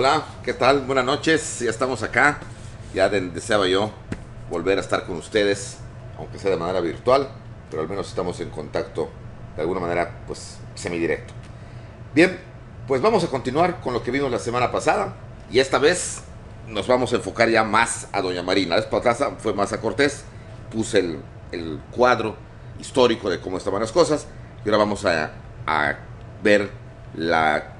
Hola, ¿qué tal? Buenas noches, ya estamos acá. Ya deseaba yo volver a estar con ustedes, aunque sea de manera virtual, pero al menos estamos en contacto de alguna manera, pues, semidirecto. Bien, pues vamos a continuar con lo que vimos la semana pasada y esta vez nos vamos a enfocar ya más a Doña Marina. La vez pasada fue más a Cortés, puse el cuadro histórico de cómo estaban las cosas y ahora vamos a ver la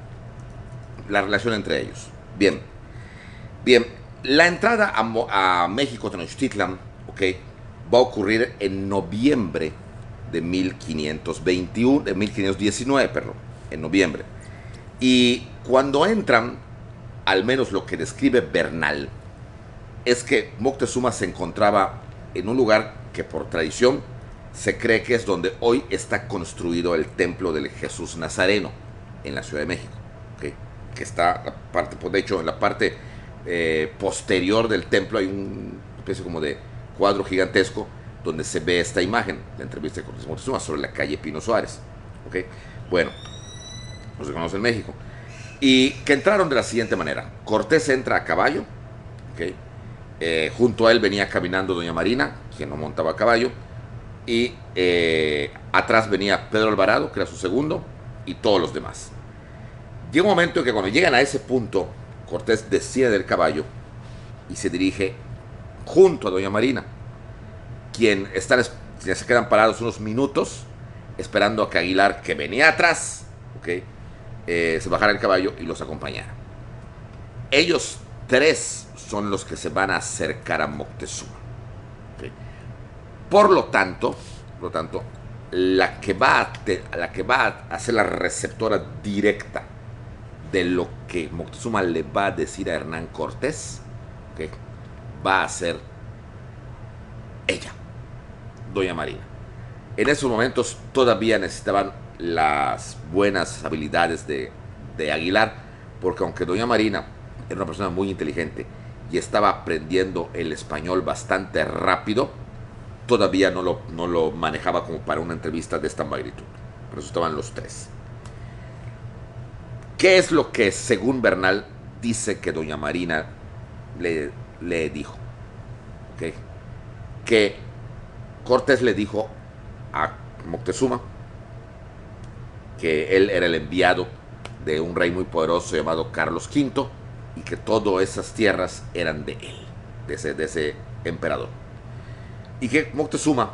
relación entre ellos. Bien, bien, la entrada a México Tenochtitlan, ok, va a ocurrir en noviembre de 1521, de 1519, perdón, en noviembre. Y cuando entran, al menos lo que describe Bernal, es que Moctezuma se encontraba en un lugar que por tradición se cree que es donde hoy está construido el templo del Jesús Nazareno en la Ciudad de México, ¿okay? Que está la parte, pues de hecho en la parte posterior del templo hay una especie como de cuadro gigantesco donde se ve esta imagen, la entrevista de Cortés Moctezuma sobre la calle Pino Suárez, ¿okay? Bueno, no se conoce en México. Y que entraron de la siguiente manera: Cortés entra a caballo, ¿okay? Junto a él venía caminando Doña Marina, quien no montaba a caballo, y atrás venía Pedro Alvarado, que era su segundo, y todos los demás. Llega un momento en que cuando llegan a ese punto, Cortés desciende del caballo y se dirige junto a Doña Marina, quien ya se quedan parados unos minutos esperando a que Aguilar, que venía atrás, ¿okay? Se bajara el caballo y los acompañara. Ellos tres son los que se van a acercar a Moctezuma. ¿Okay? Por lo tanto, la que va a ser la receptora directa de lo que Moctezuma le va a decir a Hernán Cortés, ¿okay? Va a ser ella, Doña Marina. En esos momentos todavía necesitaban las buenas habilidades de Aguilar, porque aunque Doña Marina era una persona muy inteligente y estaba aprendiendo el español bastante rápido, todavía no lo manejaba como para una entrevista de esta magnitud. Por eso estaban los tres. ¿Qué es lo que, según Bernal, dice que Doña Marina le dijo? ¿Okay? Que Cortés le dijo a Moctezuma que él era el enviado de un rey muy poderoso llamado Carlos V y que todas esas tierras eran de él, de ese emperador. Y que Moctezuma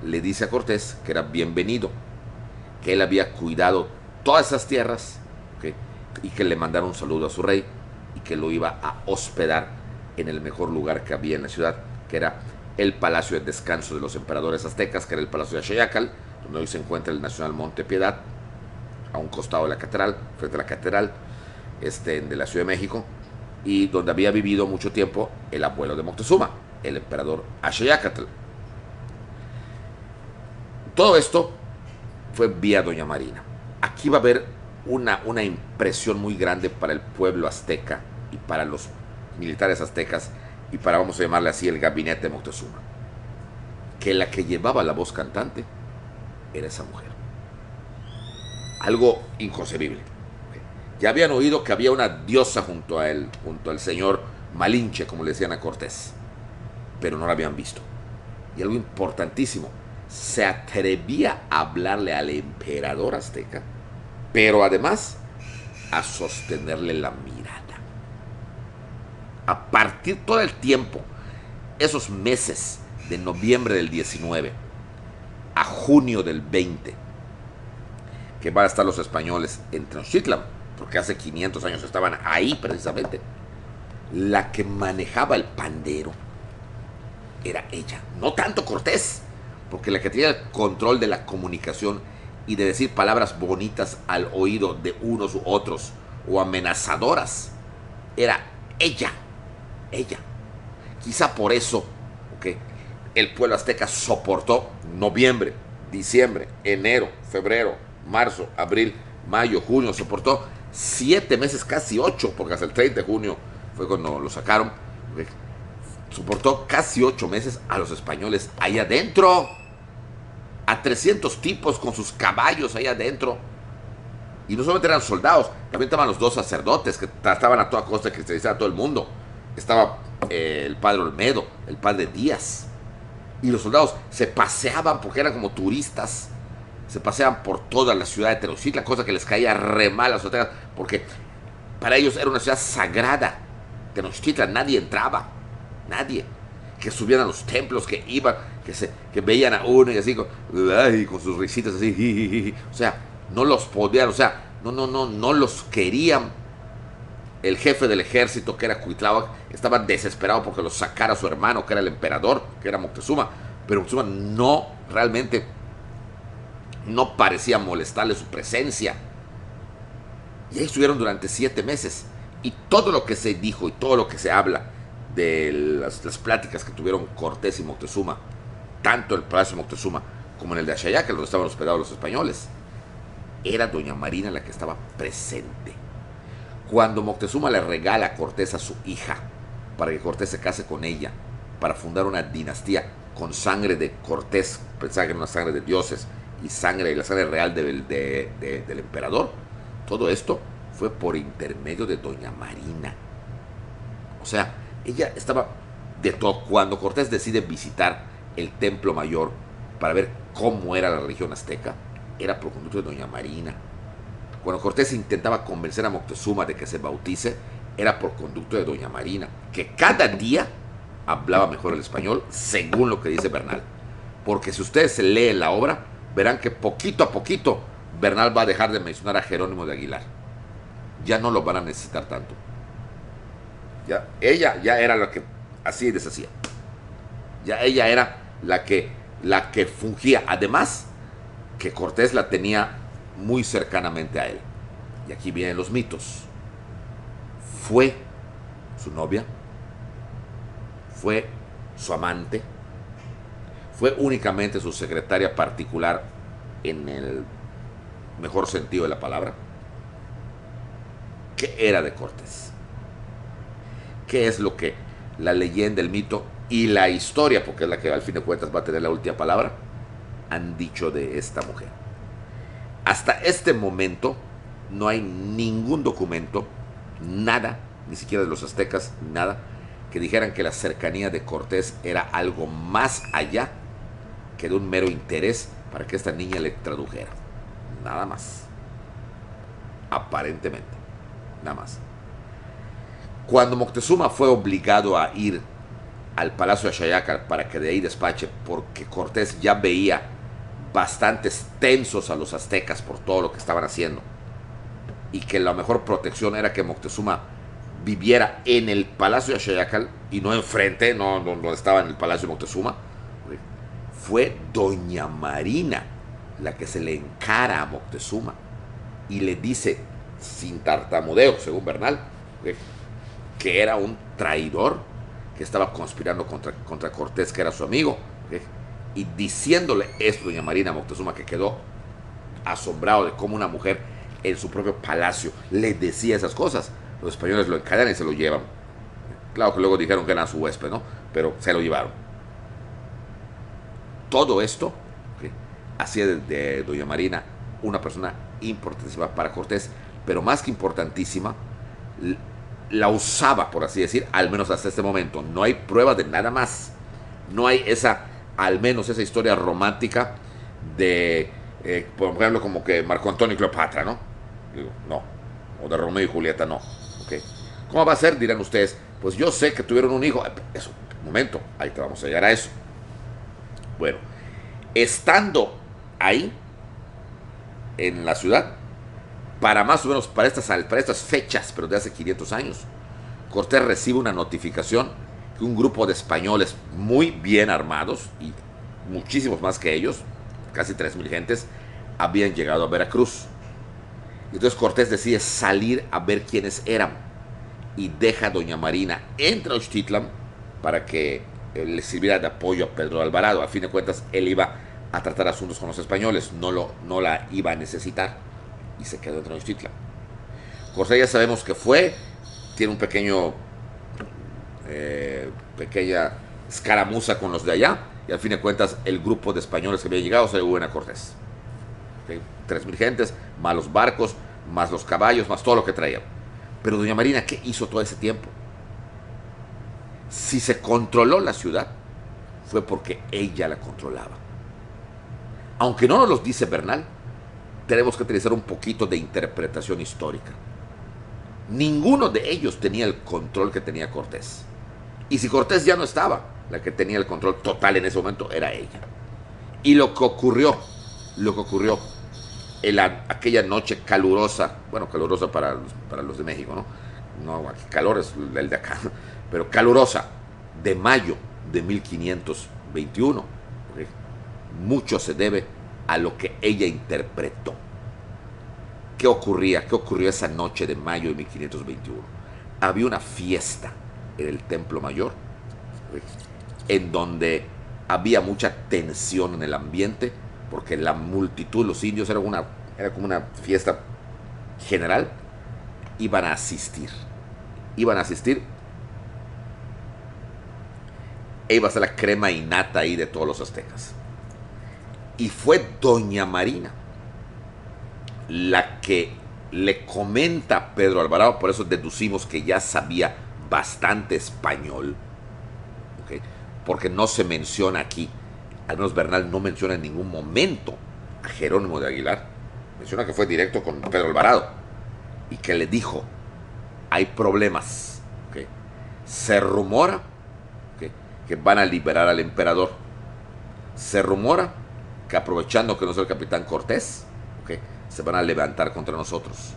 le dice a Cortés que era bienvenido, que él había cuidado todas esas tierras, ¿okay? Y que le mandara un saludo a su rey y que lo iba a hospedar en el mejor lugar que había en la ciudad, que era el palacio de descanso de los emperadores aztecas, que era el palacio de Axayacal, donde hoy se encuentra el Nacional Monte Piedad, a un costado de la catedral, frente a la catedral de la Ciudad de México, y donde había vivido mucho tiempo el abuelo de Moctezuma, el emperador Axayacatl. Todo esto fue vía Doña Marina. Aquí va a haber una impresión muy grande para el pueblo azteca y para los militares aztecas y para, vamos a llamarle así, el gabinete de Moctezuma, que la que llevaba la voz cantante era esa mujer. Algo inconcebible. Ya habían oído que había una diosa junto a él, junto al señor Malinche, como le decían a Cortés, pero no la habían visto. Y algo importantísimo, se atrevía a hablarle al emperador azteca, pero además a sostenerle la mirada. A partir todo el tiempo, esos meses de noviembre del 19 a junio del 20, que van a estar los españoles en Tenochtitlan, porque hace 500 años estaban ahí precisamente, la que manejaba el pandero era ella, no tanto Cortés, porque la que tenía el control de la comunicación y de decir palabras bonitas al oído de unos u otros o amenazadoras era ella. Quizá por eso, ¿okay? El pueblo azteca soportó noviembre, diciembre, enero, febrero, marzo, abril, mayo, junio, soportó 7 meses, casi 8, porque hasta el 30 de junio fue cuando lo sacaron, ¿okay? Soportó casi 8 meses a los españoles ahí adentro, a 300 tipos con sus caballos ahí adentro, Y no solamente eran soldados, también estaban los dos sacerdotes que trataban a toda costa de cristianizar a todo el mundo. Estaba el padre Olmedo, el padre Díaz. Y los soldados se paseaban porque eran como turistas. Se paseaban por toda la ciudad de Tenochtitlan, cosa que les caía re mal a los aztecas, porque para ellos era una ciudad sagrada. Tenochtitlan, nadie entraba, nadie. Que subían a los templos, que iban, que veían a uno y así con sus risitas así. O sea, no los podían, o sea, no los querían. El jefe del ejército, que era Cuitláhuac, estaba desesperado porque los sacara su hermano, que era el emperador, que era Moctezuma. Pero Moctezuma realmente no parecía molestarle su presencia. Y ahí estuvieron durante 7 meses. Y todo lo que se dijo y todo lo que se habla de las pláticas que tuvieron Cortés y Moctezuma, tanto en el Palacio de Moctezuma como en el de Axayaca, donde estaban hospedados los españoles, era doña Marina la que estaba presente. Cuando Moctezuma le regala a Cortés a su hija, para que Cortés se case con ella, para fundar una dinastía con sangre de Cortés, pensaba que era una sangre de dioses, y la sangre real del emperador, todo esto fue por intermedio de doña Marina. O sea, ella estaba de todo. Cuando Cortés decide visitar el Templo Mayor para ver cómo era la religión azteca, era por conducto de doña Marina. Cuando Cortés intentaba convencer a Moctezuma de que se bautice, era por conducto de doña Marina, que cada día hablaba mejor el español, según lo que dice Bernal. Porque si ustedes leen la obra, verán que poquito a poquito Bernal va a dejar de mencionar a Jerónimo de Aguilar. Ya no lo van a necesitar tanto. Ya, ella ya era la que hacía y deshacía. Ya ella era la que fungía. Además, que Cortés la tenía muy cercanamente a él. Y aquí vienen los mitos. Fue su novia, fue su amante, fue únicamente su secretaria particular en el mejor sentido de la palabra. ¿Qué era de Cortés? ¿Qué es lo que la leyenda, el mito y la historia, porque es la que al fin de cuentas va a tener la última palabra, han dicho de esta mujer? Hasta este momento no hay ningún documento, nada, ni siquiera de los aztecas, nada, que dijeran que la cercanía de Cortés era algo más allá que de un mero interés para que esta niña le tradujera. Nada más. Aparentemente. Nada más. Cuando Moctezuma fue obligado a ir al Palacio de Axayaca para que de ahí despache, porque Cortés ya veía bastantes tensos a los aztecas por todo lo que estaban haciendo, y que la mejor protección era que Moctezuma viviera en el Palacio de Axayacal y no enfrente, no estaba en el Palacio de Moctezuma, fue doña Marina la que se le encara a Moctezuma y le dice, sin tartamudeo, según Bernal, que era un traidor, que estaba conspirando contra Cortés, que era su amigo, y diciéndole esto doña Marina a Moctezuma, que quedó asombrado de cómo una mujer en su propio palacio le decía esas cosas. Los españoles lo encadenan y se lo llevan. Claro que luego dijeron que era su huésped, ¿no? Pero se lo llevaron. Todo esto hacía de doña Marina una persona importantísima para Cortés, pero más que importantísima, la usaba, por así decir, al menos hasta este momento. No hay prueba de nada más. No hay al menos esa historia romántica de, por ejemplo, como que Marco Antonio y Cleopatra, ¿no? Digo, no. O de Romeo y Julieta, no. ¿Okay? ¿Cómo va a ser? Dirán ustedes. Pues yo sé que tuvieron un hijo. Eso, un momento, ahí te vamos a llegar a eso. Bueno, estando ahí, en la ciudad, para más o menos para estas fechas, pero de hace 500 años, Cortés recibe una notificación que un grupo de españoles muy bien armados, y muchísimos más que ellos, casi 3,000 gentes, habían llegado a Veracruz. Entonces Cortés decide salir a ver quiénes eran y deja a doña Marina en Tenochtitlan para que le sirviera de apoyo a Pedro Alvarado. A fin de cuentas, él iba a tratar asuntos con los españoles, no la iba a necesitar, y se quedó en Tenochtitlan. Cortés ya sabemos que tiene un pequeña escaramuza con los de allá, y al fin de cuentas el grupo de españoles que había llegado se le huyen a Cortés. ¿Okay? 3,000 gentes, malos barcos, más los caballos, más todo lo que traía. Pero doña Marina, ¿qué hizo todo ese tiempo? Si se controló la ciudad, fue porque ella la controlaba. Aunque no nos lo dice Bernal, tenemos que utilizar un poquito de interpretación histórica. Ninguno de ellos tenía el control que tenía Cortés. Y si Cortés ya no estaba, la que tenía el control total en ese momento era ella. Y lo que ocurrió en aquella noche calurosa, bueno, calurosa para los de México, ¿no? No, aquí calor es el de acá, pero calurosa, de mayo de 1521. ¿Okay? Mucho se debe a lo que ella interpretó. ¿Qué ocurría? ¿Qué ocurrió esa noche de mayo de 1521? Había una fiesta en el Templo Mayor, ¿okay? En donde había mucha tensión en el ambiente, porque la multitud, los indios, era como una fiesta general, iban a asistir, e iba a ser la crema innata ahí de todos los aztecas. Y fue doña Marina la que le comenta a Pedro Alvarado, por eso deducimos que ya sabía bastante español, ¿okay? Porque no se menciona aquí, al menos Bernal no menciona en ningún momento a Jerónimo de Aguilar, menciona que fue directo con Pedro Alvarado y que le dijo, hay problemas, ¿okay? Se rumora, ¿okay?, que van a liberar al emperador, se rumora que aprovechando que no es el capitán Cortés, ¿okay?, se van a levantar contra nosotros.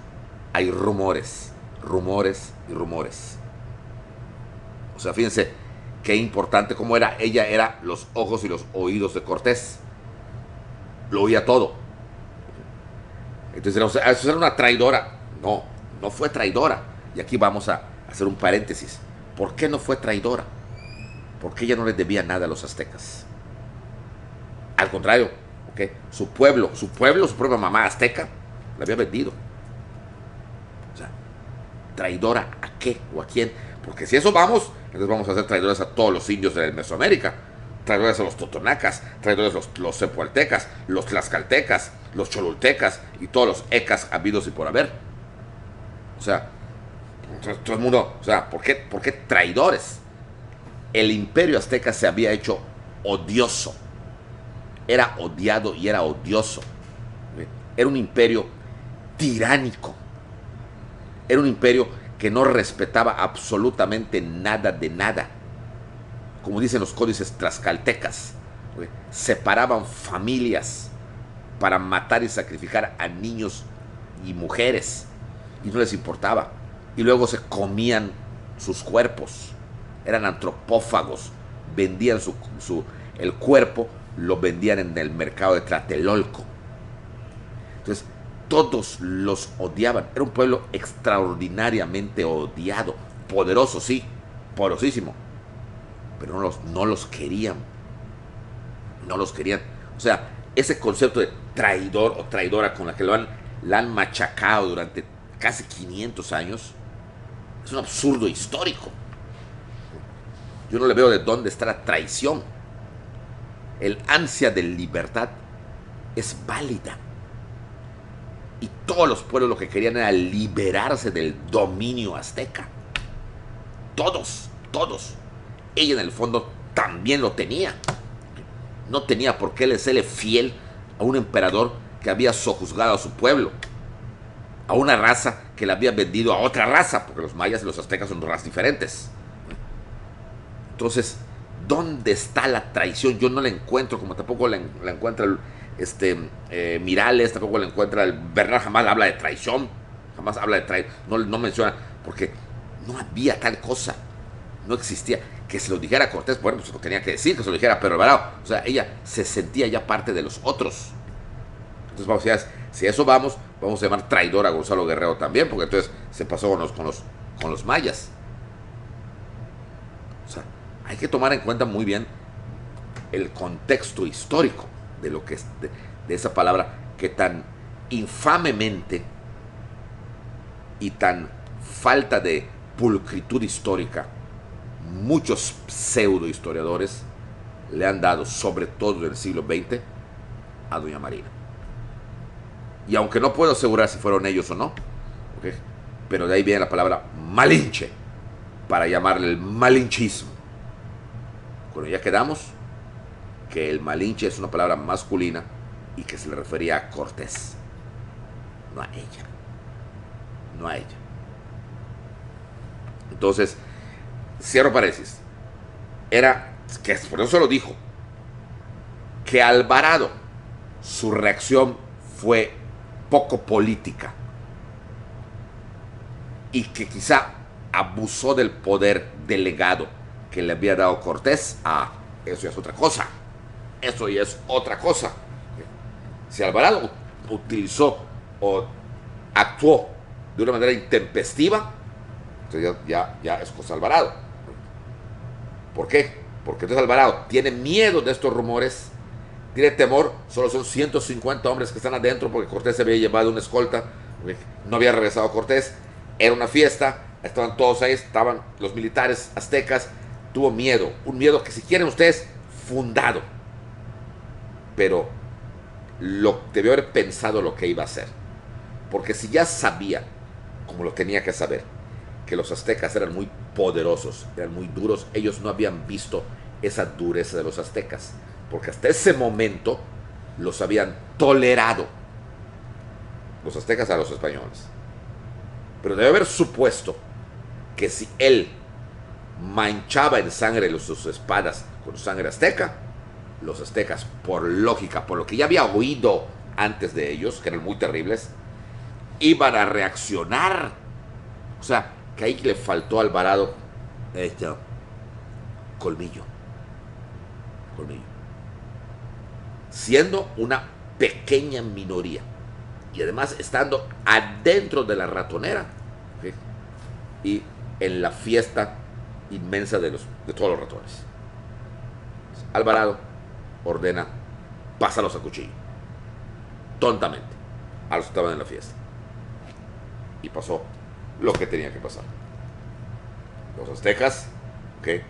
Hay rumores, rumores y rumores. O sea, fíjense qué importante cómo era. Ella era los ojos y los oídos de Cortés. Lo oía todo. Entonces, o sea, ¿eso era una traidora? No, no fue traidora. Y aquí vamos a hacer un paréntesis. ¿Por qué no fue traidora? Porque ella no les debía nada a los aztecas. Al contrario, ¿okay?, su propia mamá azteca, la había vendido. O sea, ¿traidora a qué o a quién? Porque si eso vamos, entonces vamos a hacer traidores a todos los indios de Mesoamérica, traidores a los totonacas, traidores a los cepualtecas, los tlaxcaltecas, los cholultecas y todos los ecas habidos y por haber. O sea, todo el mundo, o sea, ¿por qué traidores? El imperio azteca se había hecho odioso. Era odiado y era odioso. Era un imperio tiránico. Era un imperio que no respetaba absolutamente nada de nada. Como dicen los códices tlaxcaltecas, separaban familias para matar y sacrificar a niños y mujeres y no les importaba. Y luego se comían sus cuerpos. Eran antropófagos. Vendían el cuerpo, lo vendían en el mercado de Tlatelolco. Entonces, todos los odiaban. Era un pueblo extraordinariamente odiado. Poderoso, sí, poderosísimo. Pero no los querían. No los querían. O sea, ese concepto de traidor o traidora con la que la han machacado durante casi 500 años es un absurdo histórico. Yo no le veo de dónde está la traición. El ansia de libertad es válida. Y todos los pueblos lo que querían era liberarse del dominio azteca. Todos. Ella en el fondo también lo tenía. No tenía por qué serle fiel a un emperador que había sojuzgado a su pueblo, a una raza que la había vendido a otra raza, porque los mayas y los aztecas son razas diferentes. Entonces, ¿dónde está la traición? Yo no la encuentro, como tampoco la encuentra Mirales, tampoco la encuentra Bernal. Jamás habla de traición, jamás habla de traición, no menciona, porque no había tal cosa, no existía. Que se lo dijera a Cortés, bueno, pues lo tenía que decir, que se lo dijera a Pedro Alvarado. O sea, ella se sentía ya parte de los otros. Entonces, vamos a decir, si eso vamos a llamar traidor a Gonzalo Guerrero también, porque entonces se pasó con los mayas. O sea, hay que tomar en cuenta muy bien el contexto histórico de lo que es de esa palabra que tan infamemente y tan falta de pulcritud histórica muchos pseudo historiadores le han dado, sobre todo en el siglo XX, a doña Marina. Y aunque no puedo asegurar si fueron ellos o no, ¿ok? Pero de ahí viene la palabra Malinche, para llamarle el malinchismo. Bueno, ya quedamos que el Malinche es una palabra masculina y que se le refería a Cortés, no a ella, no a ella. Entonces, cierro paréntesis, era, que por eso lo dijo, que Alvarado, su reacción fue poco política y que quizá abusó del poder delegado que le había dado Cortés. Eso ya es otra cosa. Eso ya es otra cosa. Si Alvarado utilizó o actuó de una manera intempestiva, entonces ya es cosa de Alvarado. ¿Por qué? Porque entonces Alvarado tiene miedo de estos rumores, tiene temor. Solo son 150 hombres que están adentro porque Cortés se había llevado una escolta, no había regresado Cortés, era una fiesta, estaban todos ahí, estaban los militares aztecas. Tuvo miedo, un miedo que, si quieren ustedes, fundado, pero debió haber pensado lo que iba a hacer, porque si ya sabía, como lo tenía que saber, que los aztecas eran muy poderosos, eran muy duros, ellos no habían visto esa dureza de los aztecas, porque hasta ese momento los habían tolerado los aztecas a los españoles. Pero debe haber supuesto que si él manchaba en sangre sus espadas con sangre azteca, los aztecas, por lógica, por lo que ya había oído antes de ellos, que eran muy terribles, iban a reaccionar. O sea, que ahí le faltó a Alvarado colmillo. Siendo una pequeña minoría y además estando adentro de la ratonera, ¿sí? Y en la fiesta inmensa de todos los ratones. Alvarado ordena: pásalos a cuchillo. Tontamente. A los que estaban en la fiesta. Y pasó lo que tenía que pasar. Los aztecas, ¿okay?,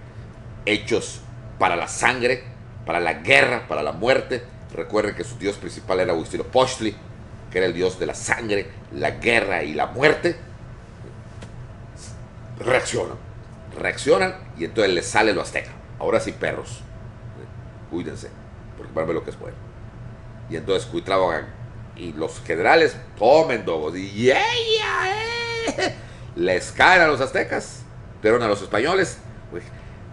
hechos para la sangre, para la guerra, para la muerte. Recuerden que su dios principal era Huitzilopochtli, que era el dios de la sangre, la guerra y la muerte. Reaccionan y entonces les sale lo azteca. Ahora sí, perros, cuídense, porque van a ver lo que es bueno. Y entonces Cuitláhuac y los generales tomen dogos y les caen a los aztecas, pero a los españoles.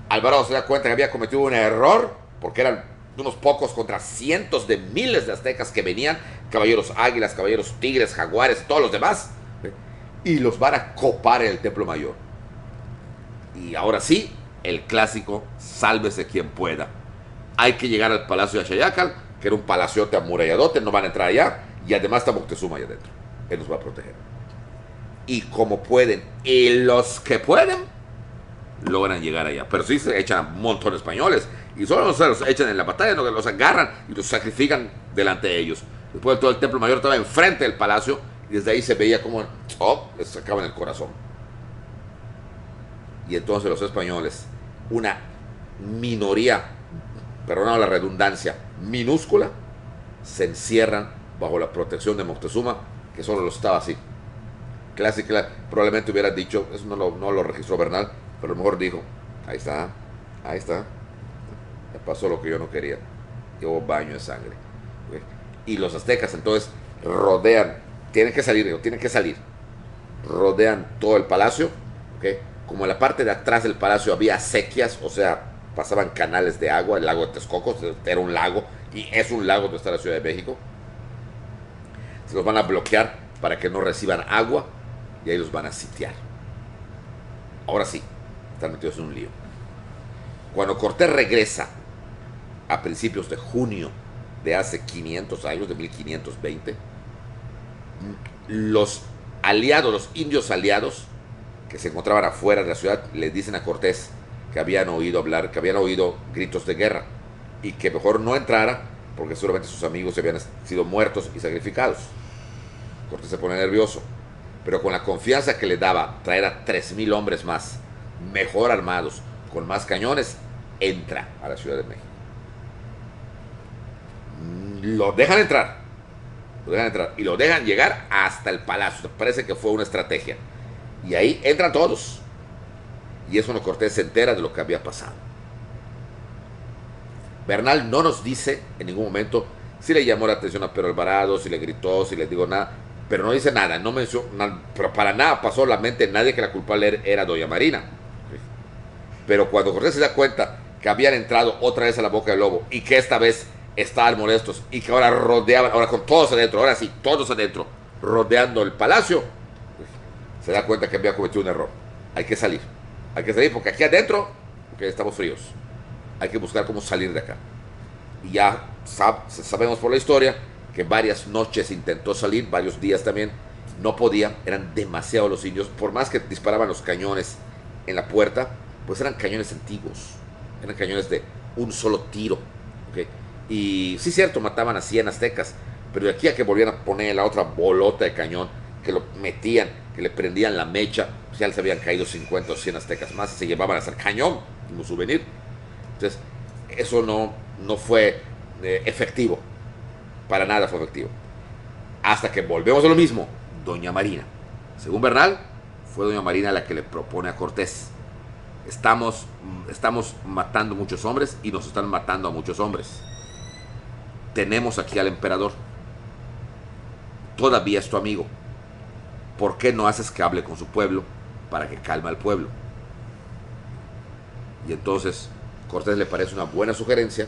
Alvarado se da cuenta que había cometido un error, porque eran unos pocos contra cientos de miles de aztecas que venían, caballeros águilas, caballeros tigres, jaguares, todos los demás, y los van a copar en el templo mayor. Y ahora sí, el clásico, sálvese quien pueda. Hay que llegar al palacio de Axayácatl, que era un palaciote amuralladote, no van a entrar allá, y además está Moctezuma allá adentro. Él nos va a proteger. Y como pueden, y los que pueden, logran llegar allá. Pero sí se echan a un montón de españoles, y solo se los echan en la batalla, no, que los agarran y los sacrifican delante de ellos. Después todo el templo mayor estaba enfrente del palacio, y desde ahí se veía como les sacaban el corazón. Y entonces los españoles, una minoría, perdonad la redundancia, minúscula, se encierran bajo la protección de Moctezuma, que solo lo estaba así. Clásico, probablemente hubiera dicho, eso no lo registró Bernal, pero a lo mejor dijo: ahí está, ya pasó lo que yo no quería, llevo baño de sangre. Y los aztecas entonces rodean, tienen que salir, rodean todo el palacio, ¿okay? Como en la parte de atrás del palacio había acequias, o sea, pasaban canales de agua, el lago de Texcoco era un lago, y es un lago donde está la Ciudad de México. Se los van a bloquear para que no reciban agua, y ahí los van a sitiar. Ahora sí, están metidos en un lío. Cuando Cortés regresa a principios de junio de hace 500 años, de 1520, los aliados, los indios aliados que se encontraban afuera de la ciudad, le dicen a Cortés que habían oído hablar, que habían oído gritos de guerra, y que mejor no entrara porque seguramente sus amigos habían sido muertos y sacrificados. Cortés se pone nervioso, pero con la confianza que le daba traer a 3,000 hombres más, mejor armados, con más cañones, entra a la Ciudad de México. Lo dejan entrar, Lo dejan entrar y lo dejan llegar hasta el palacio. Parece que fue una estrategia. Y ahí entran todos. Y es cuando Cortés se entera de lo que había pasado. Bernal no nos dice en ningún momento si le llamó la atención a Pedro Alvarado, si le gritó, si le digo nada, pero no dice nada, no mencionó, pero para nada pasó la mente de nadie que la culpable era doña Marina. Pero cuando Cortés se da cuenta que habían entrado otra vez a la boca del lobo y que esta vez estaban molestos y que ahora rodeaban, ahora con todos adentro, ahora sí, todos adentro, rodeando el palacio, se da cuenta que había cometido un error. Hay que salir porque aquí adentro, porque estamos fríos, hay que buscar cómo salir de acá. Y ya sabemos por la historia que varias noches intentó salir, varios días también, no podía, eran demasiados los indios, por más que disparaban los cañones en la puerta, pues eran cañones antiguos, eran cañones de un solo tiro, ¿okay? Y sí, cierto, mataban a 100 aztecas, pero de aquí a que volvieran a poner la otra bolota de cañón, que lo metían, que le prendían la mecha, pues ya les habían caído 50 o 100 aztecas más y se llevaban a hacer cañón como souvenir. Entonces, eso no fue efectivo, para nada fue efectivo. Hasta que volvemos a lo mismo, doña Marina. Según Bernal, fue doña Marina la que le propone a Cortés: estamos matando muchos hombres y nos están matando a muchos hombres. Tenemos aquí al emperador, todavía es tu amigo. ¿Por qué no haces que hable con su pueblo para que calme al pueblo? Y entonces Cortés le parece una buena sugerencia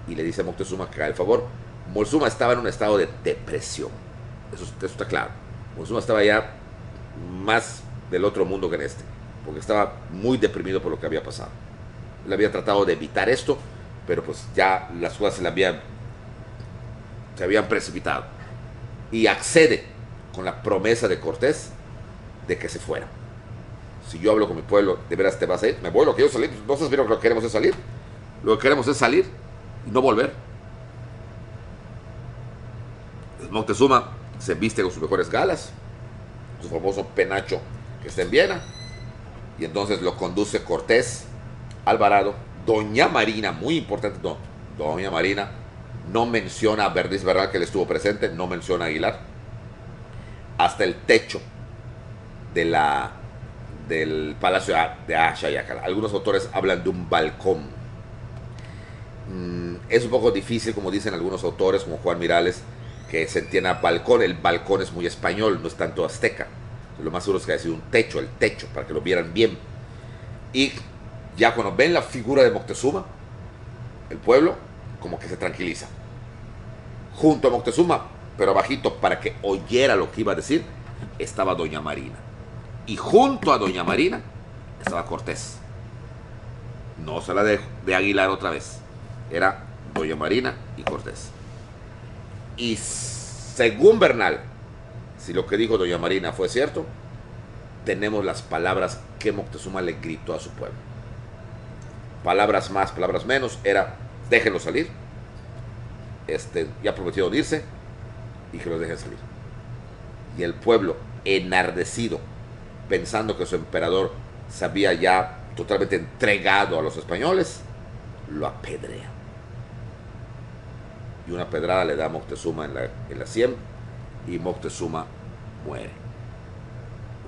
y le dice a Moctezuma que haga el favor. Moctezuma estaba en un estado de depresión, eso está claro. Moctezuma estaba ya más del otro mundo que en este, porque estaba muy deprimido por lo que había pasado. Él había tratado de evitar esto, pero pues ya las cosas se habían precipitado. Y accede con la promesa de Cortés de que se fuera. Si yo hablo con mi pueblo, ¿de veras te vas a ir? Me voy, lo que yo salir. Entonces, mira, lo que queremos es salir. Lo que queremos es salir y no volver. Moctezuma se viste con sus mejores galas, su famoso penacho que está en Viena, y entonces lo conduce Cortés, Alvarado, doña Marina, muy importante, no, doña Marina, no menciona a Bernice Bernal, que él estuvo presente, no menciona a Aguilar, hasta el techo del palacio de Axayácatl. Algunos autores hablan de un balcón. Es un poco difícil, como dicen algunos autores, como Juan Mirales, que se entienda balcón. El balcón es muy español, no es tanto azteca. Lo más seguro es que haya sido un techo, el techo, para que lo vieran bien. Y ya cuando ven la figura de Moctezuma, el pueblo como que se tranquiliza. Junto a Moctezuma, pero bajito para que oyera lo que iba a decir, estaba doña Marina. Y junto a doña Marina estaba Cortés. No se la dejo de Aguilar otra vez. Era doña Marina y Cortés. Y según Bernal, si lo que dijo doña Marina fue cierto, tenemos las palabras que Moctezuma le gritó a su pueblo. Palabras más, palabras menos, era: déjenlo salir, ya prometido irse, y que los dejen salir. Y el pueblo, enardecido, pensando que su emperador se había ya totalmente entregado a los españoles, lo apedrea. Y una pedrada le da a Moctezuma en la sien, y Moctezuma muere.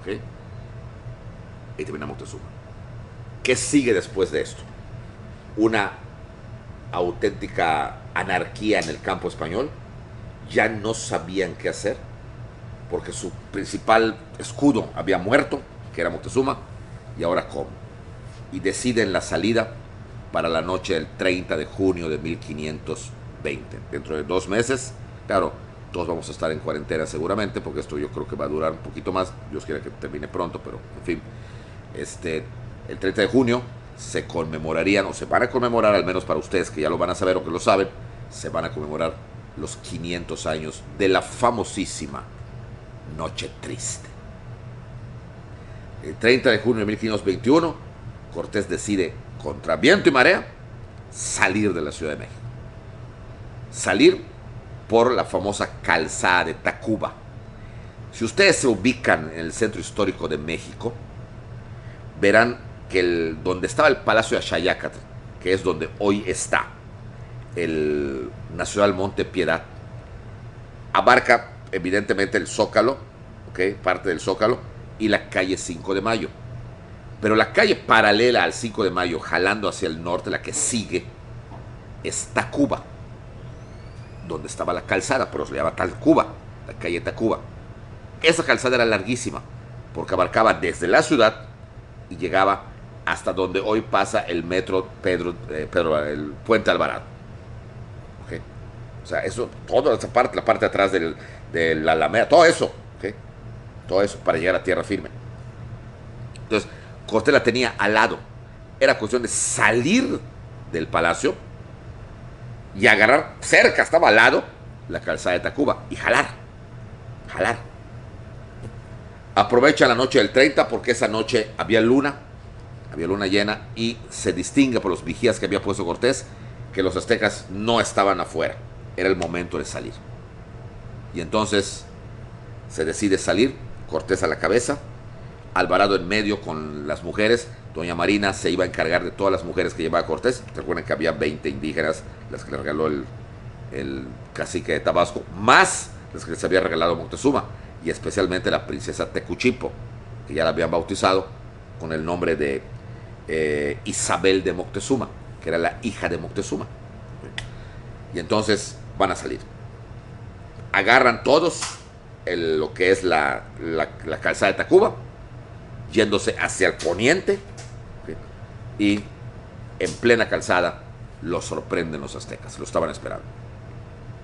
¿Ok? Y termina Moctezuma. ¿Qué sigue después de esto? Una auténtica anarquía en el campo español. Ya no sabían qué hacer, porque su principal escudo había muerto, que era Moctezuma, y ahora cómo. Y deciden la salida para la noche del 30 de junio de 1520. Dentro de 2 meses, claro, todos vamos a estar en cuarentena seguramente, porque esto yo creo que va a durar un poquito más. Dios quiera que termine pronto, pero en fin. El 30 de junio se conmemorarían, o se van a conmemorar, al menos para ustedes que ya lo van a saber o que lo saben, se van a conmemorar los 500 años de la famosísima Noche Triste. El 30 de junio de 1521, Cortés decide, contra viento y marea, salir de la Ciudad de México. Salir por la famosa calzada de Tacuba. Si ustedes se ubican en el centro histórico de México, verán que donde estaba el Palacio de Axayácatl, que es donde hoy está el Nacional Monte Piedad, Abarca evidentemente el Zócalo, ¿ok? Parte del Zócalo y la calle 5 de Mayo. Pero la calle paralela al 5 de Mayo, jalando hacia el norte, la que sigue, es Tacuba, donde estaba la calzada, por eso se llama Tacuba, la calle Tacuba. Esa calzada era larguísima, porque abarcaba desde la ciudad y llegaba hasta donde hoy pasa el metro el Puente Alvarado. ¿Okay? O sea, eso, toda esa parte, la parte de atrás de la Alameda, todo eso, ¿okay? Todo eso para llegar a tierra firme. Entonces, Cortés la tenía al lado. Era cuestión de salir del palacio y agarrar cerca, estaba al lado, la calzada de Tacuba y jalar. Aprovecha la noche del 30 porque esa noche había luna llena y se distingue por los vigías que había puesto Cortés que los aztecas no estaban afuera. Era el momento de salir. Y entonces se decide salir, Cortés a la cabeza, Alvarado en medio con las mujeres. Doña Marina se iba a encargar de todas las mujeres que llevaba Cortés. Recuerden que había 20 indígenas, las que le regaló el cacique de Tabasco, más las que les había regalado Moctezuma, y especialmente la princesa Tecuchipo, que ya la habían bautizado con el nombre de Isabel de Moctezuma, que era la hija de Moctezuma. Y entonces van a salir. Agarran todos lo que es la calzada de Tacuba, yéndose hacia el poniente, ¿okay? Y en plena calzada los sorprenden los aztecas, lo estaban esperando.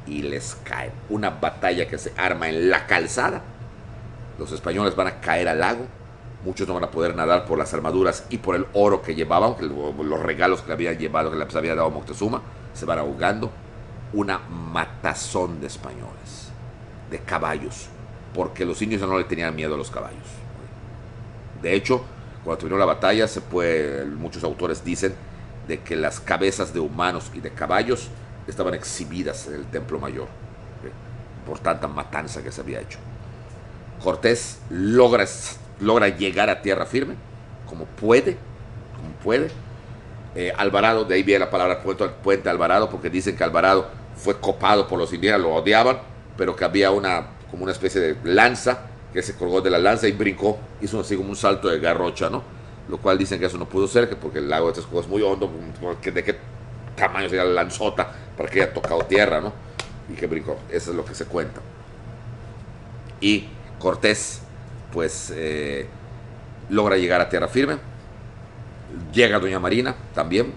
Y les cae una batalla que se arma en la calzada. Los españoles van a caer al lago. Muchos no van a poder nadar por las armaduras y por el oro que llevaban, los regalos que le habían llevado, que les había dado Moctezuma. Se van ahogando. Una matazón de españoles, de caballos, porque los indios no le tenían miedo a los caballos. De hecho, cuando terminó la batalla, muchos autores dicen de que las cabezas de humanos y de caballos estaban exhibidas en el Templo Mayor, ¿okay? Por tanta matanza que se había hecho. Cortés logra llegar a tierra firme, como puede. Alvarado, de ahí viene la palabra Puente Alvarado, porque dicen que Alvarado fue copado por los indígenas, lo odiaban, pero que había como una especie de lanza, que se colgó de la lanza y brincó, hizo así como un salto de garrocha, ¿no? Lo cual dicen que eso no pudo ser, que porque el lago de Texcoco es muy hondo, de qué tamaño sería la lanzota para que haya tocado tierra, ¿no? Y que brincó, eso es lo que se cuenta. Y Cortés, pues, logra llegar a tierra firme. Llega Doña Marina también,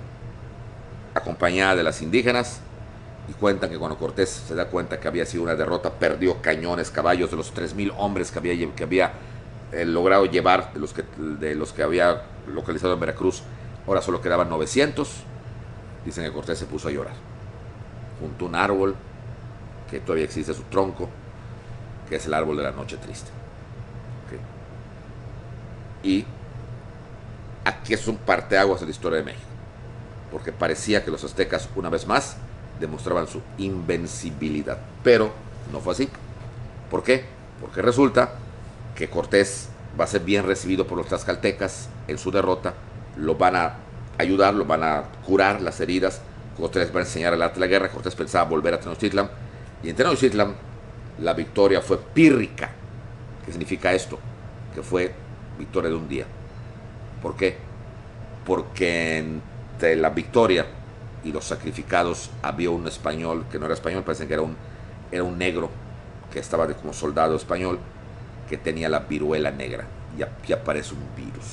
acompañada de las indígenas, y cuentan que cuando Cortés se da cuenta que había sido una derrota, perdió cañones, caballos, de los 3,000 hombres que había logrado llevar, de los que había localizado en Veracruz, ahora solo quedaban 900. Dicen que Cortés se puso a llorar junto a un árbol que todavía existe su tronco, que es el árbol de la noche triste. ¿Okay? Y aquí es un parteaguas en la historia de México, porque parecía que los aztecas, una vez más, demostraban su invencibilidad, pero no fue así. ¿Por qué? Porque resulta que Cortés va a ser bien recibido por los tlaxcaltecas en su derrota, lo van a ayudar, lo van a curar las heridas. Cortés va a enseñar el arte de la guerra. Cortés pensaba volver a Tenochtitlan, y en Tenochtitlan la victoria fue pírrica. ¿Qué significa esto? Que fue victoria de un día. ¿Por qué? Porque entre la victoria y los sacrificados había un español que no era español, parece que era un negro que estaba como soldado español, que tenía la viruela negra. Y aquí aparece un virus.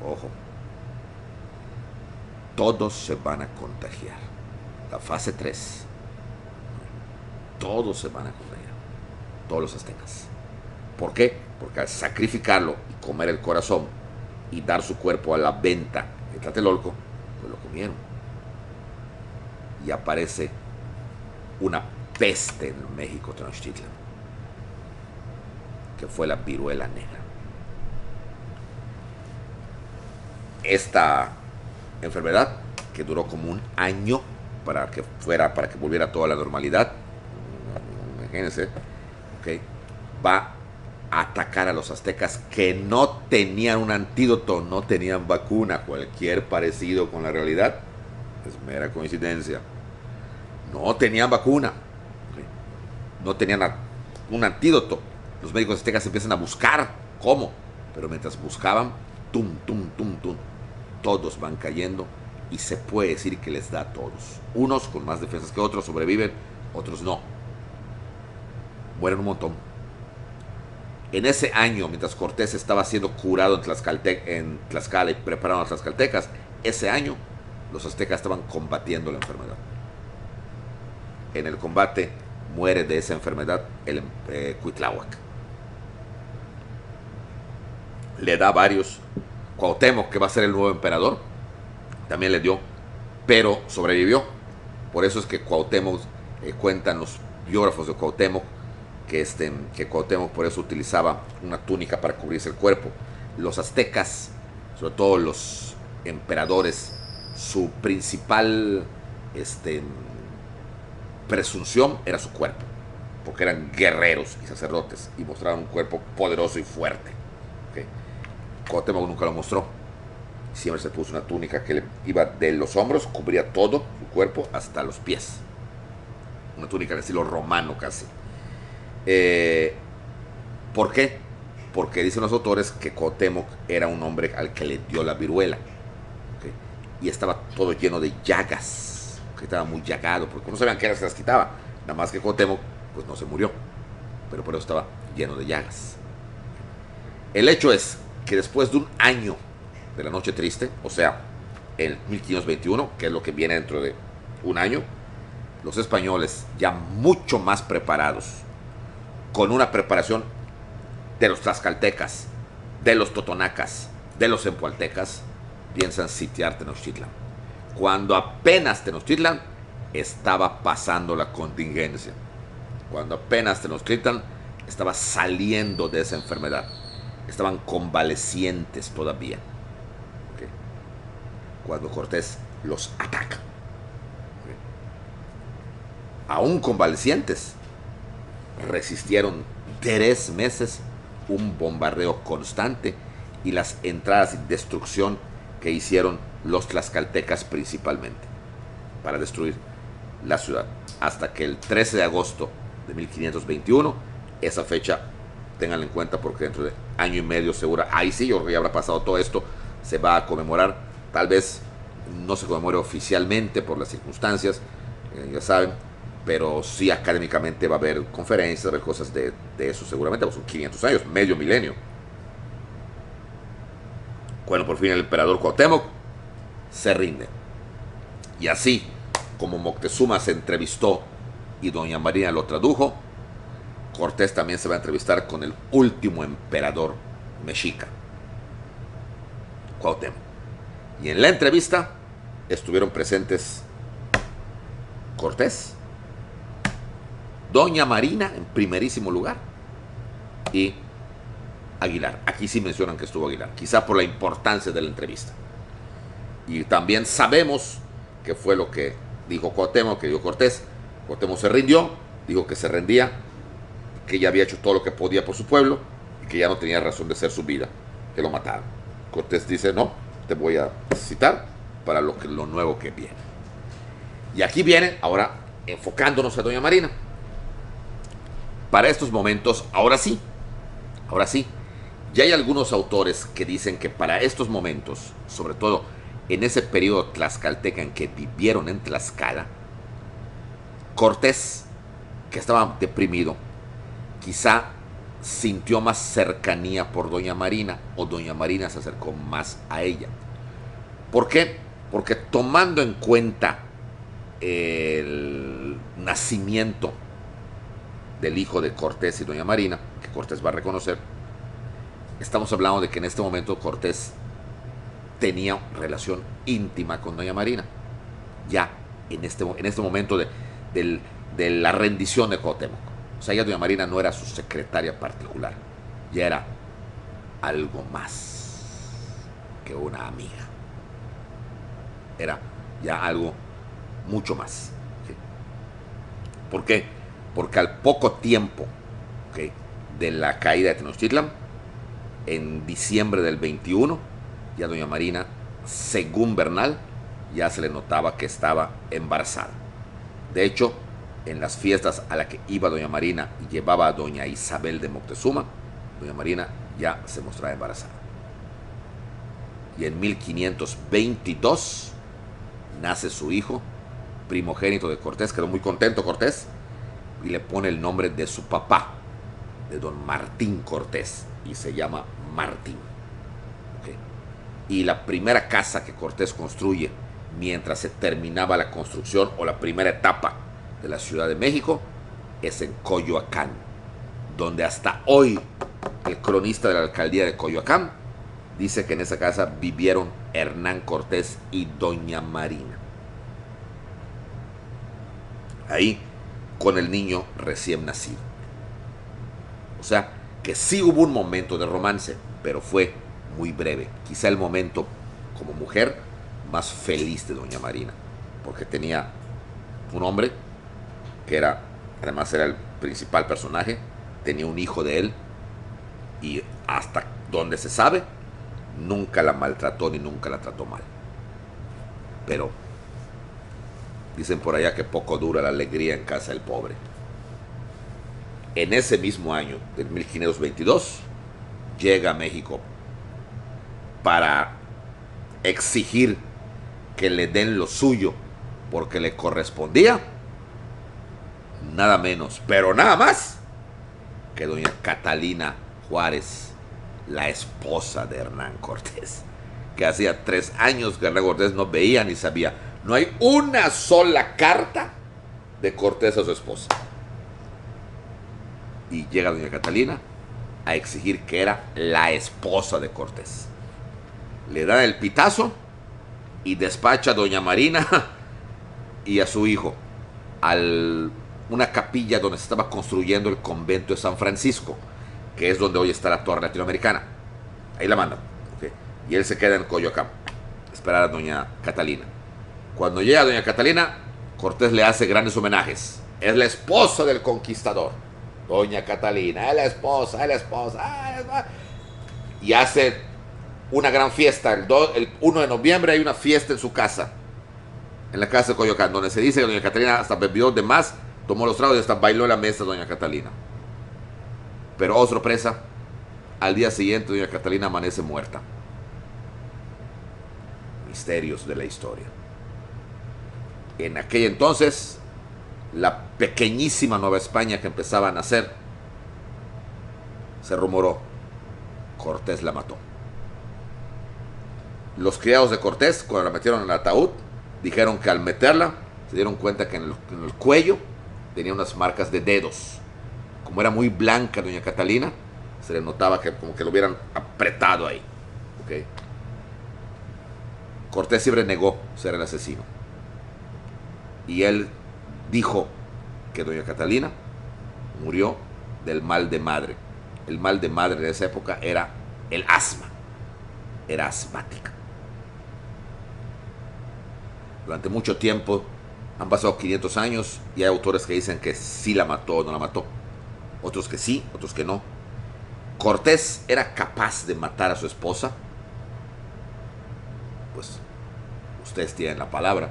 Ojo. Todos se van a contagiar. La fase 3. Todos se van a contagiar. Todos los aztecas. ¿Por qué? Porque al sacrificarlo y comer el corazón y dar su cuerpo a la venta en Tlatelolco, pues lo comieron. Y aparece una peste en México, Tenochtitlan, que fue la viruela negra. Esta enfermedad, que duró como un año para que volviera toda la normalidad, imagínense, ¿okay? Va a atacar a los aztecas que no tenían un antídoto, no tenían vacuna. Cualquier parecido con la realidad es mera coincidencia. No tenían vacuna. ¿Okay? no tenían un antídoto. Los médicos aztecas empiezan a buscar cómo, pero mientras buscaban, tum, tum, tum, tum, todos van cayendo y se puede decir que les da a todos. Unos con más defensas que otros sobreviven, otros no. Mueren un montón. En ese año, mientras Cortés estaba siendo curado en Tlaxcala y preparando a los tlaxcaltecas, ese año los aztecas estaban combatiendo la enfermedad. En el combate muere de esa enfermedad el Cuitláhuac. Le da varios. Cuauhtémoc, que va a ser el nuevo emperador, también le dio, pero sobrevivió. Por eso es que Cuauhtémoc, cuentan los biógrafos de Cuauhtémoc, que Cuauhtémoc por eso utilizaba una túnica para cubrirse el cuerpo. Los aztecas, sobre todo los emperadores, su principal presunción era su cuerpo, porque eran guerreros y sacerdotes y mostraban un cuerpo poderoso y fuerte. ¿Okay? Cuauhtémoc nunca lo mostró. Siempre se puso una túnica que le iba de los hombros, cubría todo su cuerpo hasta los pies. Una túnica de estilo romano casi. ¿Por qué? Porque dicen los autores que Cuauhtémoc era un hombre al que le dio la viruela. ¿Okay? Y estaba todo lleno de llagas. Que estaba muy llagado, porque no sabían qué era, se las quitaba. Nada más que Cuauhtémoc pues no se murió, pero por eso estaba lleno de llagas. El hecho es que después de un año de la Noche Triste, o sea, en 1521, que es lo que viene dentro de un año, los españoles, ya mucho más preparados, con una preparación de los tlaxcaltecas, de los totonacas, de los empualtecas, piensan sitiar Tenochtitlan. Cuando apenas Tenochtitlan estaba pasando la contingencia, cuando apenas Tenochtitlan estaba saliendo de esa enfermedad, estaban convalecientes todavía. ¿Okay? Cuando Cortés los ataca, ¿okay? Aún convalecientes, resistieron 3 meses un bombardeo constante y las entradas y destrucción que hicieron los tlaxcaltecas principalmente para destruir la ciudad, hasta que el 13 de agosto de 1521, esa fecha ténganla en cuenta porque dentro de año y medio seguro, ahí sí, yo creo que ya habrá pasado todo esto, se va a conmemorar. Tal vez no se conmemore oficialmente por las circunstancias, ya saben, pero sí académicamente va a haber conferencias, va a haber cosas de eso seguramente, pues son 500 años, medio milenio. Bueno, por fin el emperador Cuauhtémoc se rinde. Y así como Moctezuma se entrevistó y doña Marina lo tradujo, Cortés también se va a entrevistar con el último emperador mexica, Cuauhtémoc. Y en la entrevista estuvieron presentes Cortés, doña Marina en primerísimo lugar y Aguilar. Aquí sí mencionan que estuvo Aguilar, quizá por la importancia de la entrevista. Y también sabemos que fue lo que dijo Cuauhtémoc, que dijo Cortés. Cuauhtémoc se rindió, dijo que se rendía, que ya había hecho todo lo que podía por su pueblo y que ya no tenía razón de ser su vida, que lo mataron. Cortés dice, no, te voy a citar para lo nuevo que viene. Y aquí viene, ahora enfocándonos a doña Marina. Para estos momentos, ahora sí, ya hay algunos autores que dicen que para estos momentos, sobre todo en ese periodo tlaxcalteca en que vivieron en Tlaxcala, Cortés, que estaba deprimido, quizá sintió más cercanía por doña Marina, o doña Marina se acercó más a ella. ¿Por qué? Porque tomando en cuenta el nacimiento del hijo de Cortés y doña Marina, que Cortés va a reconocer, estamos hablando de que en este momento Cortés tenía relación íntima con doña Marina, ya en este momento de la rendición de Cuauhtémoc. O sea, ya doña Marina no era su secretaria particular, ya era algo más que una amiga, era ya algo mucho más. ¿Okay? ¿Por qué? Porque al poco tiempo, ¿okay?, de la caída de Tenochtitlan, en diciembre del 21, ya doña Marina, según Bernal, ya se le notaba que estaba embarazada. De hecho, en las fiestas a la que iba doña Marina y llevaba a doña Isabel de Moctezuma, doña Marina ya se mostraba embarazada. Y en 1522 nace su hijo, primogénito de Cortés. Quedó muy contento Cortés y le pone el nombre de su papá, de don Martín Cortés, y se llama Martín. ¿Okay? Y la primera casa que Cortés construye mientras se terminaba la construcción o la primera etapa de la Ciudad de México es en Coyoacán, donde hasta hoy el cronista de la alcaldía de Coyoacán dice que en esa casa vivieron Hernán Cortés y doña Marina. Ahí con el niño recién nacido. O sea, que sí hubo un momento de romance, pero fue muy breve. Quizá el momento como mujer más feliz de doña Marina, porque tenía un hombre que era, además era el principal personaje, tenía un hijo de él y hasta donde se sabe, nunca la maltrató ni nunca la trató mal. Pero dicen por allá que poco dura la alegría en casa del pobre. En ese mismo año, del 1522, llega a México para exigir que le den lo suyo porque le correspondía nada menos, pero nada más, que doña Catalina Juárez, la esposa de Hernán Cortés, que hacía 3 años que Hernán Cortés no veía ni sabía. No hay una sola carta de Cortés a su esposa. Y llega doña Catalina a exigir que era la esposa de Cortés. Le dan el pitazo y despacha a doña Marina y a su hijo a una capilla donde se estaba construyendo el convento de San Francisco, que es donde hoy está la Torre Latinoamericana. Ahí la mandan. ¿Okay? Y él se queda en Coyoacán, a esperar a doña Catalina. Cuando llega doña Catalina, Cortés le hace grandes homenajes. Es la esposa del conquistador. Doña Catalina, es la esposa, es la esposa, es la esposa. Y hace una gran fiesta. El 1 de noviembre hay una fiesta en su casa, en la casa de Coyoacán, donde se dice que doña Catalina hasta bebió de más, tomó los tragos y hasta bailó en la mesa doña Catalina. Pero oh sorpresa, al día siguiente doña Catalina amanece muerta. Misterios de la historia. En aquel entonces, la pequeñísima Nueva España que empezaba a nacer, se rumoró, Cortés la mató. Los criados de Cortés, cuando la metieron en el ataúd, dijeron que al meterla, se dieron cuenta que en el cuello tenía unas marcas de dedos. Como era muy blanca doña Catalina, se le notaba que como que lo hubieran apretado ahí. ¿Okay? Cortés siempre negó ser el asesino. Y él dijo que doña Catalina murió del mal de madre. El mal de madre de esa época era el asma. Era asmática. Durante mucho tiempo, han pasado 500 años y hay autores que dicen que sí la mató o no la mató. Otros que sí, otros que no. ¿Cortés era capaz de matar a su esposa? Pues ustedes tienen la palabra.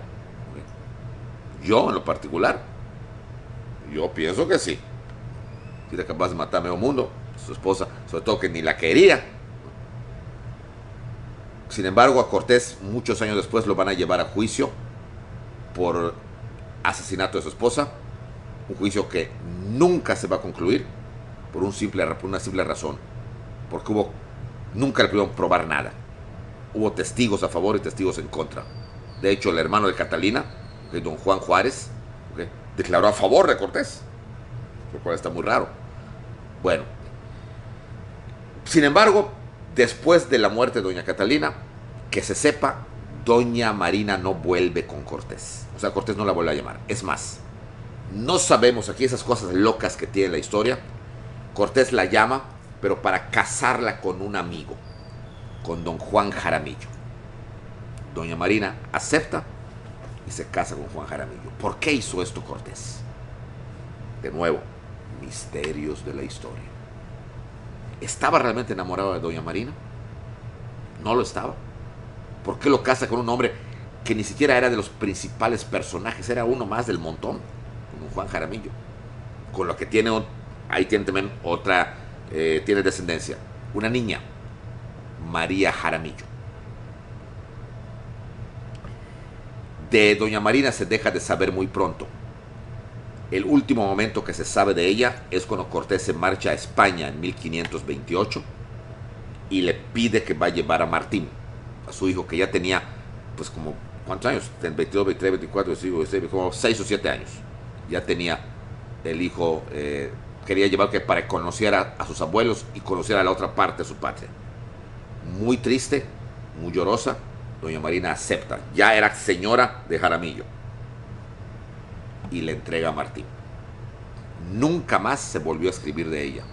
Yo, en lo particular, yo pienso que sí. Si era capaz de matar a medio mundo, su esposa, sobre todo que ni la quería. Sin embargo, a Cortés, muchos años después, lo van a llevar a juicio por asesinato de su esposa. Un juicio que nunca se va a concluir por una simple razón. Porque nunca le pudieron probar nada. Hubo testigos a favor y testigos en contra. De hecho, el hermano de Catalina, don Juan Juárez, declaró a favor de Cortés, lo cual está muy raro. Bueno, sin embargo, después de la muerte de doña Catalina, que se sepa, doña Marina no vuelve con Cortés. O sea, Cortés no la vuelve a llamar. Es más, no sabemos, aquí esas cosas locas que tiene la historia, Cortés la llama, pero para casarla con un amigo, con don Juan Jaramillo. Doña Marina acepta y se casa con Juan Jaramillo. ¿Por qué hizo esto Cortés? De nuevo, misterios de la historia. ¿Estaba realmente enamorado de doña Marina? No lo estaba. ¿Por qué lo casa con un hombre que ni siquiera era de los principales personajes? Era uno más del montón. con don Juan Jaramillo, con lo que tiene, ahí tiene también otra, tiene descendencia, una niña, María Jaramillo. De doña Marina se deja de saber muy pronto. El último momento que se sabe de ella es cuando Cortés se marcha a España en 1528 y le pide que va a llevar a Martín, a su hijo, que ya tenía, pues como, ¿cuántos años? 22, 23, 24, 25, como 6 o 7 años. Ya tenía el hijo, quería llevar que para conocer a sus abuelos y conocer a la otra parte de su patria. Muy triste, muy llorosa, doña Marina acepta. Ya era señora de Jaramillo. Y le entrega a Martín. Nunca más se volvió a escribir de ella.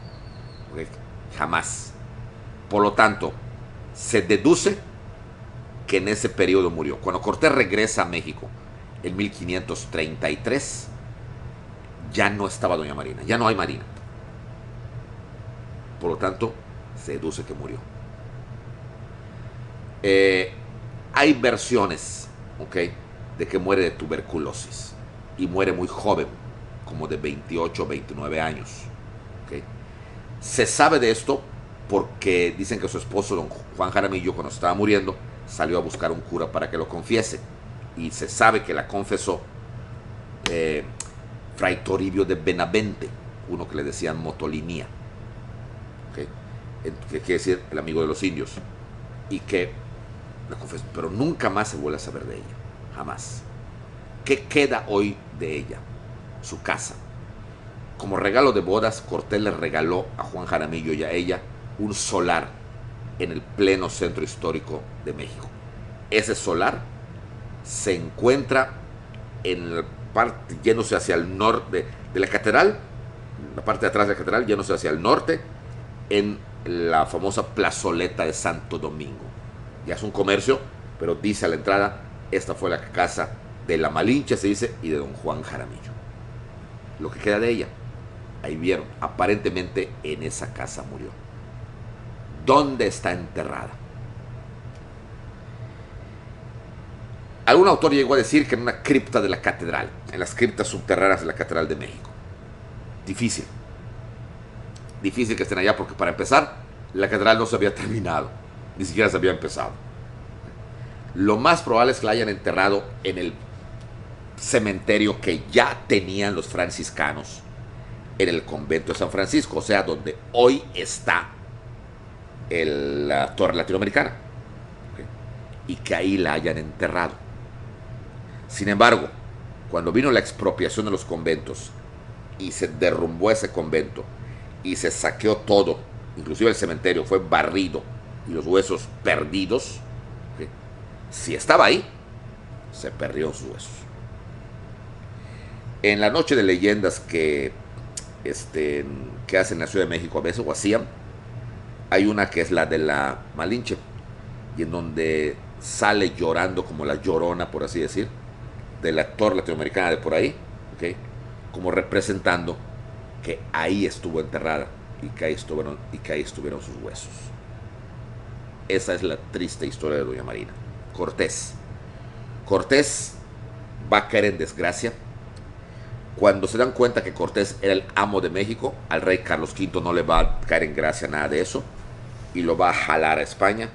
¿Okay? Jamás. Por lo tanto, se deduce que en ese periodo murió. Cuando Cortés regresa a México en 1533, ya no estaba doña Marina, ya no hay Marina. Por lo tanto, se deduce que murió. Hay versiones, ¿ok?, de que muere de tuberculosis y muere muy joven, como de 28 o 29 años. ¿Okay? Se sabe de esto porque dicen que su esposo, don Juan Jaramillo, cuando estaba muriendo, salió a buscar un cura para que lo confiese. Y se sabe que la confesó Fray Toribio de Benavente, uno que le decían Motolinía, ¿okay?, que quiere decir el amigo de los indios. Y que la confesó, pero nunca más se vuelve a saber de ella. Jamás. ¿Qué queda hoy de ella? Su casa. Como regalo de bodas, Cortés le regaló a Juan Jaramillo y a ella un solar en el pleno centro histórico de México. Ese solar se encuentra en la parte yéndose hacia el norte de la catedral, la parte de atrás de la catedral, yéndose hacia el norte, en la famosa plazoleta de Santo Domingo. Ya es un comercio, pero dice a la entrada, esta fue la casa de la Malinche, se dice, y de don Juan Jaramillo. Lo que queda de ella, ahí vieron, aparentemente en esa casa murió. ¿Dónde está enterrada? Algún autor llegó a decir que en una cripta de la catedral, en las criptas subterráneas de la Catedral de México. Difícil. Difícil que estén allá porque, para empezar, la catedral no se había terminado, ni siquiera se había empezado. Lo más probable es que la hayan enterrado en el cementerio que ya tenían los franciscanos en el convento de San Francisco, o sea, donde hoy está la Torre Latinoamericana, ¿okay?, y que ahí la hayan enterrado. Sin embargo, cuando vino la expropiación de los conventos y se derrumbó ese convento y se saqueó todo, inclusive el cementerio fue barrido y los huesos perdidos, ¿okay?, si estaba ahí, se perdieron sus huesos. En la noche de leyendas que hacen en la Ciudad de México a veces, o hacían, hay una que es la de la Malinche, y en donde sale llorando como la Llorona, por así decir, de la Torre Latinoamericana de por ahí, ¿okay?, como representando que ahí estuvo enterrada y que ahí estuvieron sus huesos. Esa es la triste historia de doña Marina. Cortés va a caer en desgracia. Cuando se dan cuenta que Cortés era el amo de México, al rey Carlos V no le va a caer en gracia nada de eso y lo va a jalar a España.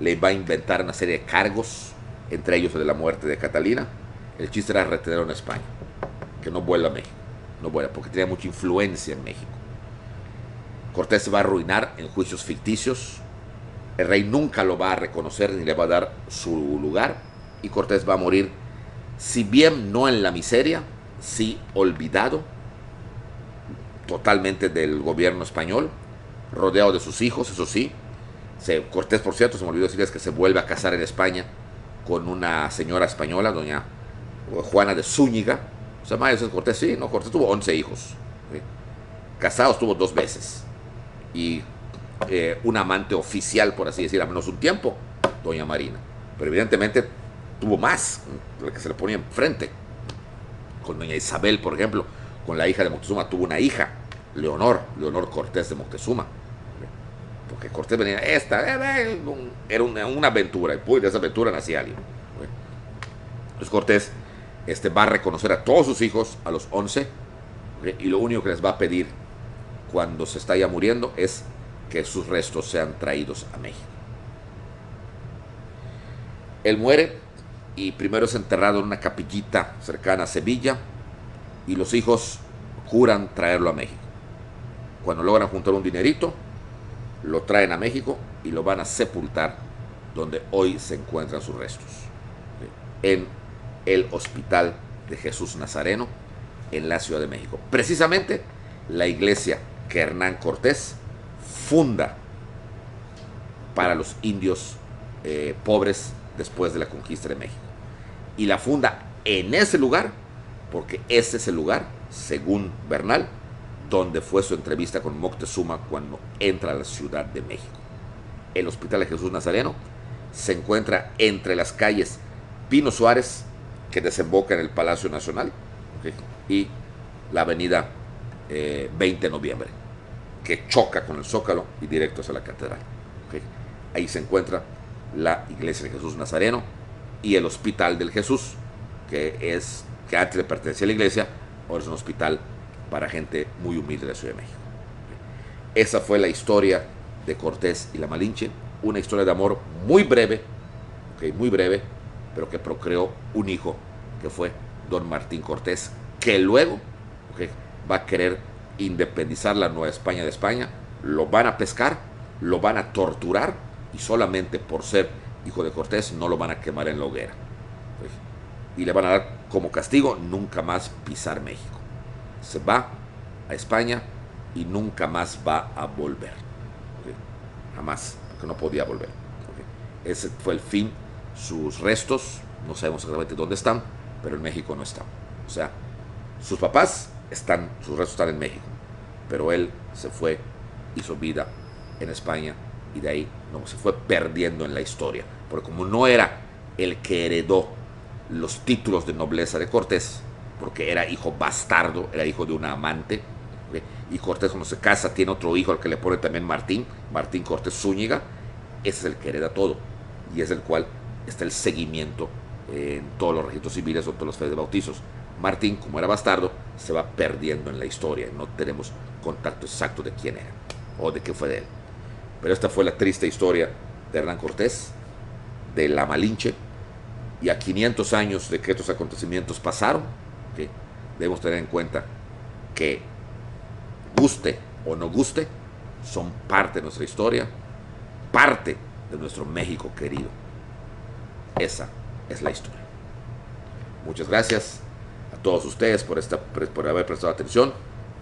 Le va a inventar una serie de cargos, entre ellos el de la muerte de Catalina. El chiste era retenerlo en España, que no vuelva a México, no vuelva, porque tenía mucha influencia en México. Cortés se va a arruinar en juicios ficticios. El rey nunca lo va a reconocer ni le va a dar su lugar, y Cortés va a morir, si bien no en la miseria, sí olvidado totalmente del gobierno español, rodeado de sus hijos, eso sí. Cortés, por cierto, se me olvidó decirles que se vuelve a casar en España con una señora española, doña Juana de Zúñiga. O sea, Mario Cortés, sí, no, Cortés tuvo 11 hijos, ¿sí? Casados tuvo 2 veces, y un amante oficial, por así decir, a menos un tiempo, doña Marina. Pero evidentemente tuvo más, lo que se le ponía enfrente. Con doña Isabel, por ejemplo, con la hija de Moctezuma, tuvo una hija, Leonor Cortés de Moctezuma. Porque Cortés venía, era una aventura, y pues de esa aventura nacía alguien. Entonces Cortés va a reconocer a todos sus hijos a los 11, ¿okay? Y lo único que les va a pedir cuando se está ya muriendo es que sus restos sean traídos a México. Él muere y primero es enterrado en una capillita cercana a Sevilla y los hijos juran traerlo a México. Cuando logran juntar un dinerito, lo traen a México y lo van a sepultar donde hoy se encuentran sus restos, en el Hospital de Jesús Nazareno, en la Ciudad de México. Precisamente la iglesia que Hernán Cortés funda para los indios pobres después de la conquista de México. Y la funda en ese lugar, porque ese es el lugar, según Bernal, donde fue su entrevista con Moctezuma cuando entra a la Ciudad de México. El Hospital de Jesús Nazareno se encuentra entre las calles Pino Suárez, que desemboca en el Palacio Nacional, ¿okay? Y la avenida 20 de noviembre, que choca con el Zócalo y directo hacia la catedral. ¿Okay? Ahí se encuentra la iglesia de Jesús Nazareno y el Hospital del Jesús, que antes le pertenecía a la iglesia, ahora es un hospital para gente muy humilde de la Ciudad de México. ¿Okay? Esa fue la historia de Cortés y la Malinche, una historia de amor muy breve, ¿okay? Muy breve, pero que procreó un hijo que fue don Martín Cortés, que luego, ¿okay?, va a querer independizar la Nueva España de España. Lo van a pescar, lo van a torturar y solamente por ser hijo de Cortés no lo van a quemar en la hoguera, ¿okay? Y le van a dar como castigo nunca más pisar México. Se va a España y nunca más va a volver, ¿okay? Jamás, porque no podía volver, ¿okay? Ese fue el fin. Sus restos, no sabemos exactamente dónde están, pero en México no están. O sea, sus papás están, sus restos están en México, pero él se fue, hizo vida en España y de ahí no, se fue perdiendo en la historia, porque como no era el que heredó los títulos de nobleza de Cortés, porque era hijo bastardo, era hijo de una amante, ¿okay? Y Cortés cuando se casa tiene otro hijo al que le pone también Martín Cortés Zúñiga. Ese es el que hereda todo y es el cual está el seguimiento en todos los registros civiles o todas las fees de bautizos. Martín, como era bastardo, se va perdiendo en la historia. No tenemos contacto exacto de quién era o de qué fue de él. Pero esta fue la triste historia de Hernán Cortés, de la Malinche, y a 500 años de que estos acontecimientos pasaron, ¿okay?, debemos tener en cuenta que, guste o no guste, son parte de nuestra historia, parte de nuestro México querido. Esa es la historia. Muchas gracias a todos ustedes por haber prestado atención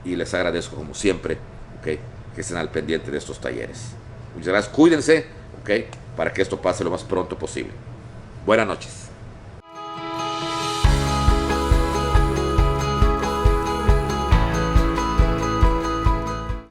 y les agradezco como siempre, ¿okay?, que estén al pendiente de estos talleres. Muchas gracias, cuídense, ¿okay?, para que esto pase lo más pronto posible. Buenas noches.